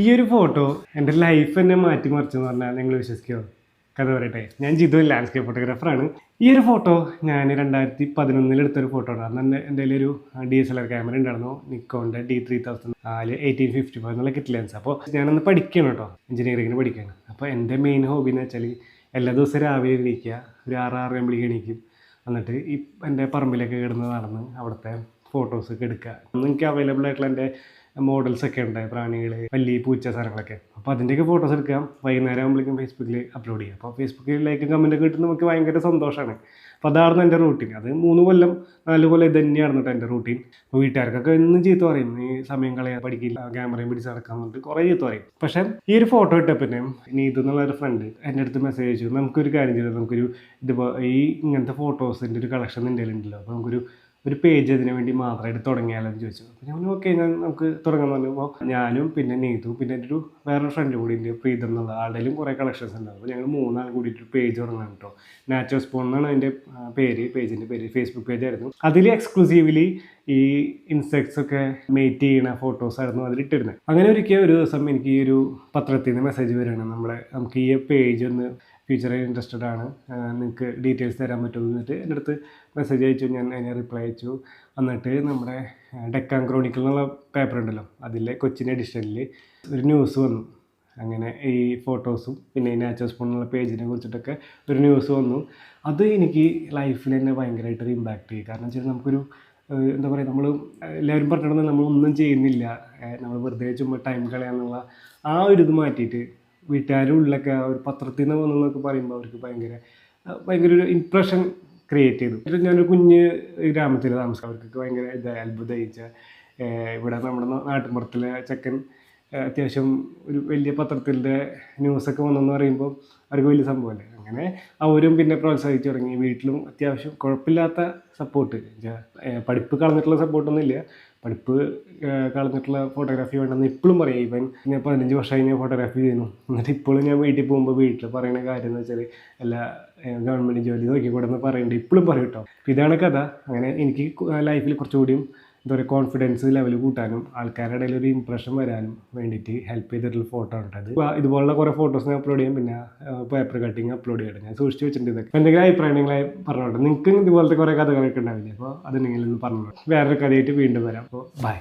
ഈ ഒരു ഫോട്ടോ എൻ്റെ ലൈഫ് തന്നെ മാറ്റിമറിച്ചെന്ന് പറഞ്ഞാൽ നിങ്ങൾ വിശ്വസിക്കുമോ? കഥ പറയട്ടെ. ഞാൻ ജിതു, ലാൻഡ്സ്കേപ്പ് ഫോട്ടോഗ്രാഫറാണ്. ഈ ഒരു ഫോട്ടോ ഞാൻ 2011 എടുത്തൊരു ഫോട്ടോ ആണ്. അന്ന് എൻ്റെ ഒരു DSLR ക്യാമറ ഉണ്ടായിരുന്നു, നിക്കോണിൻ്റെ D3000 1855 എന്നുള്ള കിറ്റ് ലെൻസ്. അപ്പോൾ ഞാനന്ന് പഠിക്കണം കേട്ടോ, എഞ്ചിനീയറിങ്ങിന് പഠിക്കുകയാണ്. അപ്പോൾ എൻ്റെ മെയിൻ ഹോബി എന്ന് വെച്ചാൽ എല്ലാ ദിവസവും രാവിലെ എണീക്കുക, ഒരു 6-6 എണീക്കും. എന്നിട്ട് ഈ എൻ്റെ പറമ്പിലൊക്കെ കിടന്ന് നടന്ന് അവിടുത്തെ ഫോട്ടോസൊക്കെ എടുക്കുക. അന്ന് എനിക്ക് അവൈലബിൾ ആയിട്ടുള്ള എൻ്റെ മോഡൽസൊക്കെ ഉണ്ട്, പ്രാണികൾ, പല്ലി, പൂച്ച, സാധനങ്ങളൊക്കെ. അപ്പോൾ അതിൻ്റെയൊക്കെ ഫോട്ടോസ് എടുക്കാം. വൈകുന്നേരം ആകുമ്പോഴേക്കും ഫേസ്ബുക്കിൽ അപ്ലോഡ് ചെയ്യാം. അപ്പോൾ ഫേസ്ബുക്കിൽ ലൈക്കും കമൻറ്റൊക്കെ കിട്ടുന്ന നമുക്ക് ഭയങ്കര സന്തോഷമാണ്. അപ്പോൾ അതായിരുന്നു എൻ്റെ റൂട്ടീൻ. അത് 3 കൊല്ലം 4 കൊല്ലം ഇത് തന്നെയായിരുന്നു കേട്ടോ എൻ്റെ റൂട്ടീൻ. അപ്പോൾ വീട്ടുകാർക്കൊക്കെ എന്നും ചീത്ത പറയും, നീ സമയം കളയാൻ പഠിക്കില്ല, ക്യാമറയും പിടിച്ച് നടക്കാൻ പറഞ്ഞിട്ട് കുറേ ചീത്ത പറയും. പക്ഷേ ഈ ഒരു ഫോട്ടോ ഇട്ട പിന്നെ നീതു എന്നുള്ളൊരു ഫ്രണ്ട് എൻ്റെ അടുത്ത് മെസ്സേജ് അയച്ചു, നമുക്കൊരു കാര്യം ചെയ്താൽ നമുക്കൊരു ഇങ്ങനത്തെ ഫോട്ടോസിൻ്റെ ഒരു കളക്ഷൻ നിൻ്റെ കയ്യിലുണ്ടല്ലോ, അപ്പോൾ നമുക്കൊരു പേജ് ഇതിനു വേണ്ടി മാത്രമായിട്ട് തുടങ്ങിയാലോ എന്ന് ചോദിച്ചു. അപ്പോൾ ഞാൻ ഓക്കെ, നമുക്ക് തുടങ്ങാൻ പറഞ്ഞപ്പോൾ ഞാനും പിന്നെ നീതു പിന്നെ എൻ്റെ വേറൊരു ഫ്രണ്ട് കൂടി ഉണ്ട്, പ്രീതം എന്നുള്ള ആളുടെയും കുറേ കളക്ഷൻസ് ഉണ്ട്. അപ്പോൾ ഞങ്ങൾ 3 ആൾ കൂടിയിട്ട് പേജ് തുടങ്ങാൻ കേട്ടോ. നാച്ചുറൽ സ്പോൺ എന്നാണ് അതിൻ്റെ പേജിൻ്റെ പേര്. ഫേസ്ബുക്ക് പേജായിരുന്നു. അതിൽ എക്സ്ക്ലൂസീവ്ലി ഈ ഇൻസെക്ട്സ് ഒക്കെ മേറ്റ് ചെയ്യുന്ന ഫോട്ടോസായിരുന്നു അതിലിട്ടിരുന്നത്. അങ്ങനെ ഒരു ദിവസം എനിക്ക് ഈ ഒരു പത്രത്തിൽ നിന്ന് മെസ്സേജ് വരികയാണ്, നമുക്ക് ഈ പേജ് ഒന്ന് ഫ്യൂച്ചറിൽ ഇൻട്രസ്റ്റഡ് ആണ്, നിങ്ങൾക്ക് ഡീറ്റെയിൽസ് തരാൻ പറ്റുമെന്ന് എന്നിട്ട് എൻ്റെ അടുത്ത് മെസ്സേജ് അയച്ചു. ഞാൻ അതിനെ റിപ്ലൈ അയച്ചു. എന്നിട്ട് നമ്മുടെ ഡെക്കാൻ ക്രോണിക്കിൾ എന്നുള്ള പേപ്പർ ഉണ്ടല്ലോ, അതിലെ കൊച്ചിൻ എഡിഷനിൽ ഒരു ന്യൂസ് വന്നു. അങ്ങനെ ഈ ഫോട്ടോസും പിന്നെ ഈ നാച്ചുറൽ സ്പൂൺ എന്നുള്ള പേജിനെ കുറിച്ചിട്ടൊക്കെ ഒരു ന്യൂസ് വന്നു. അത് എനിക്ക് ലൈഫിൽ തന്നെ ഭയങ്കരമായിട്ടൊരു ഇമ്പാക്റ്റ് ചെയ്യും. കാരണം വെച്ചാൽ നമുക്കൊരു എന്താ പറയുക, നമ്മൾ എല്ലാവരും പറഞ്ഞിട്ടുണ്ടെങ്കിൽ നമ്മളൊന്നും ചെയ്യുന്നില്ല, നമ്മൾ വെറുതെ ചുമ്മാ ടൈം കളയാന്നുള്ള ആ ഒരു ഇത് മാറ്റിയിട്ട് വീട്ടുകാരും ഉള്ളൊക്കെ ഒരു പത്രത്തിൽ നിന്ന് വന്നെന്നൊക്കെ പറയുമ്പോൾ അവർക്ക് ഭയങ്കര ഒരു ഇംപ്രഷൻ ക്രിയേറ്റ് ചെയ്തു. ഞാനൊരു കുഞ്ഞ് ഗ്രാമത്തിൽ താമസം, അവർക്കൊക്കെ ഭയങ്കര അത്ഭുതമായിച്ച ഇവിടെ നമ്മുടെ നാട്ടിൻപുറത്തിലെ ചെക്കൻ അത്യാവശ്യം ഒരു വലിയ പത്രത്തിൻ്റെ ന്യൂസൊക്കെ വന്നെന്ന് പറയുമ്പോൾ അവർക്ക് വലിയ സംഭവമല്ലേ. അങ്ങനെ അവരും പിന്നെ പ്രോത്സാഹിച്ച് തുടങ്ങി. വീട്ടിലും അത്യാവശ്യം കുഴപ്പമില്ലാത്ത സപ്പോർട്ട്, പഠിപ്പ് കളഞ്ഞിട്ടുള്ള സപ്പോർട്ടൊന്നും ഇല്ല, പഠിപ്പ് കളഞ്ഞിട്ടുള്ള ഫോട്ടോഗ്രാഫി വേണ്ടെന്ന് ഇപ്പോഴും പറയും. ഇവൻ ഞാൻ 15 വർഷമായി ഞാൻ ഫോട്ടോഗ്രാഫി ചെയ്യുന്നു. എന്നിട്ട് ഇപ്പോഴും ഞാൻ വീട്ടിൽ പോകുമ്പോൾ വീട്ടിൽ പറയുന്ന കാര്യം എന്ന് വെച്ചാൽ എല്ലാ ഗവൺമെൻറ് ജോലി നോക്കിക്കൂടെ എന്ന് പറയുന്നുണ്ട്, ഇപ്പോഴും പറയും കേട്ടോ. ഇതാണ് കഥ. അങ്ങനെ എനിക്ക് ലൈഫിൽ കുറച്ചുകൂടിയും എന്താ പറയുക, കോൺഫിഡൻസ് ലെവൽ കൂട്ടാനും ആൾക്കാരുടെ ഇടയിൽ ഒരു ഇംപ്രഷൻ വരാനും വേണ്ടിയിട്ട് ഹെൽപ്പ് ചെയ്തിട്ടുള്ള ഫോട്ടോ ഉണ്ട്. ഇതുപോലുള്ള കുറേ ഫോട്ടോസ് ഞാൻ അപ്ലോഡ് ചെയ്യും, പിന്നെ പേപ്പർ കട്ടിങ് അപ്ലോഡ് ചെയ്യണം. ഞാൻ സൂക്ഷിച്ച് വെച്ചിട്ടുണ്ട്. ഇതൊക്കെ എന്തെങ്കിലും അഭിപ്രായങ്ങളായി പറഞ്ഞോട്ടെ. നിങ്ങൾക്ക് ഇതുപോലത്തെ കുറേ കഥകളൊക്കെ ഉണ്ടാവില്ലേ? അപ്പോൾ അത് നിങ്ങളൊന്ന് പറഞ്ഞു. വേറൊരു കഥയായിട്ട് വീണ്ടും വരാം. അപ്പോൾ ബൈ.